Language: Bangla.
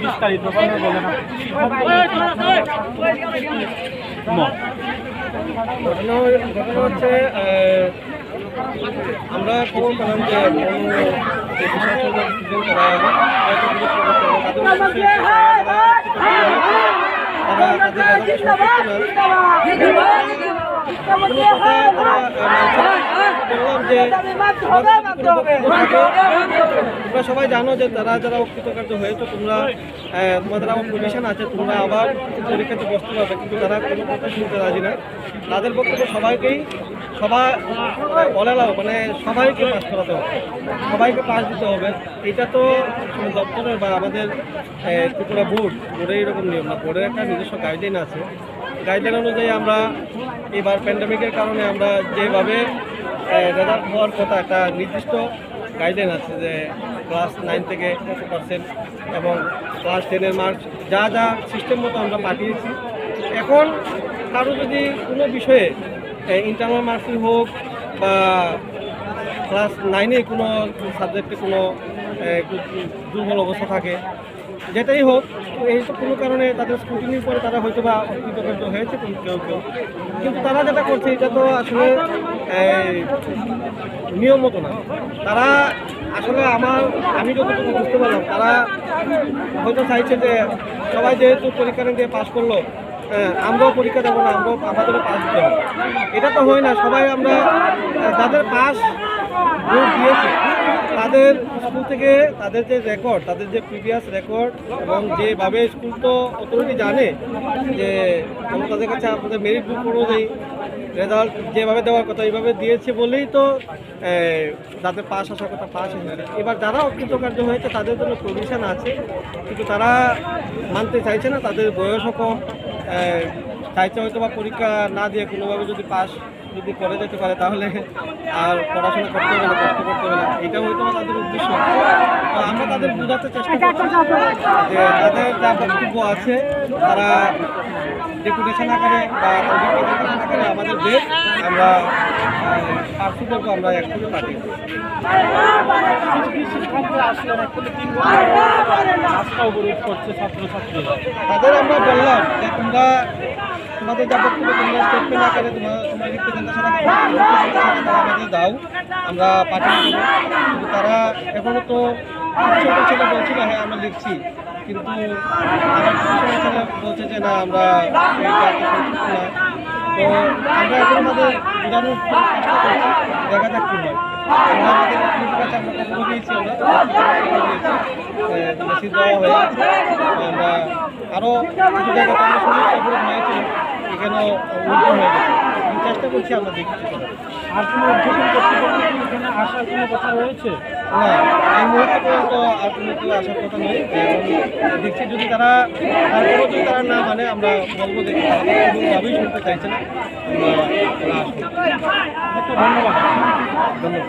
বিস্তারিত ঘটনা হচ্ছে আমরা খবর পেলাম যে তোমরা সবাই জানো যে তারা যারা অকৃতকার্য হয়েছে তোমাদের আবার প্রভিশন আছে, তোমরা আবার পরীক্ষাতে বসতে পারবে, কিন্তু তারা কোনো কথা শুনতে রাজি না। তাদের বক্তব্য সবাইকে পাস করাতে হবে, সবাইকে পাস দিতে হবে। এটা তো দপ্তরের বা আমাদের ত্রিপুরা বোর্ডের এরকম নিয়ম না, বোর্ডের একটা নিজস্ব গাইডলাইন আছে। গাইডলাইন অনুযায়ী আমরা এবার প্যান্ডামিকের কারণে আমরা যেভাবে রেজাল্ট হওয়ার কথা একটা নির্দিষ্ট গাইডলাইন আছে যে ক্লাস 9 থেকে 100% এবং ক্লাস 10-এর মার্কস যা যা সিস্টেম মতো আমরা পাঠিয়েছি। এখন কারো যদি কোনো বিষয়ে ইন্টারনাল মার্কসই হোক বা ক্লাস 9-এ কোনো সাবজেক্টে কোনো দুর্বল অবস্থা থাকে, যেটাই হোক, এই তো কোনো কারণে তাদের স্ক্রুটিনির পরে তারা হয়তো বা অকৃতকার্য হয়েছে কেউ, কিন্তু তারা যেটা করছে এটা তো আসলে নিয়ম মতো না। তারা আসলে আমি যতটুকু বুঝতে পারলাম, তারা হয়তো চাইছে যে সবাই যেহেতু পরীক্ষা দিয়ে পাস করলো, আমরাও পরীক্ষা দেবো না, আমাদেরও পাস দিতে হবে। এটা তো হয় না। সবাই আমরা যাদের পাস ভোট দিয়েছে তাদের স্কুল থেকে তাদের যে রেকর্ড, তাদের যে প্রিভিয়াস রেকর্ড এবং যেভাবে স্কুল তো অথরিটি জানে যে তাদের কাছে আপনাদের মেরিট বুক অনুযায়ী রেজাল্ট যেভাবে দেওয়ার কথা এইভাবে দিয়েছে বলেই তো যাদের পাস আসার কথা পাস এসেছে। এবার যারা অকৃতকার্য হয়েছে তাদের জন্য প্রভিশন আছে, কিন্তু তারা মানতে চাইছে না। তাদের বয়সও কম, চাইছে হয়তো বা পরীক্ষা না দিয়ে কোনোভাবে যদি পাস যদি করে যেতে পারে তাহলে আর পড়াশোনা করতে হবে না, কষ্ট করতে হবে না। এটা হয়তো তাদের উদ্দেশ্য। তো আমরা তাদের বোঝাতে চেষ্টা করছি যে তাদের যা বক্তব্য আছে তারা ডেপুটেশন আকারে বা রিপ্রেজেন্টেশন আকারে আমাদের দেশ আমরা পার্শ্ববর্গ আমরা একসাথে পাঠিয়ে তাদের আমরা বললাম যে তোমাদের যা বক্তব্য তোমরা স্টেটমেন্ট আকারে তোমার রিপ্রেজেন্টেশন আমাদের দাও, আমরা পাঠিয়ে দেবো। কিন্তু তারা এখনও তো ছোটো ছেলে বলছিল হ্যাঁ আমরা লিখছি, কিন্তু আমার ছেলে বলছে যে না আমরা সন্তুষ্ট না। তো আমরা এখন আমাদের বোঝানোর চেষ্টা করছি, দেখা যাক কী হয়। আমরা আমাদের কাছে আমরা কথা বলিয়েছি, মেসেজ দেওয়া হয়ে গেছে। আমরা আরও কিছু জায়গাতে আমরা সমস্যা করে হয়েছিল, এখানেও উল্টো হয়ে গেছে। চেষ্টা করছি, আমরা দেখছি। আর কোনো উদ্যোগী কর্তৃপক্ষ এখানে আসার কোনো কথা রয়েছে না? এই মুহূর্তে পর্যন্ত আর কোনো কেউ আসার কথা নেই। এবং দেখছি যদি তারা না মানে আমরা বলবো দেখি তারা কোনোভাবেই শুনতে চাইছে না, আমরা আসবো। ধন্যবাদ।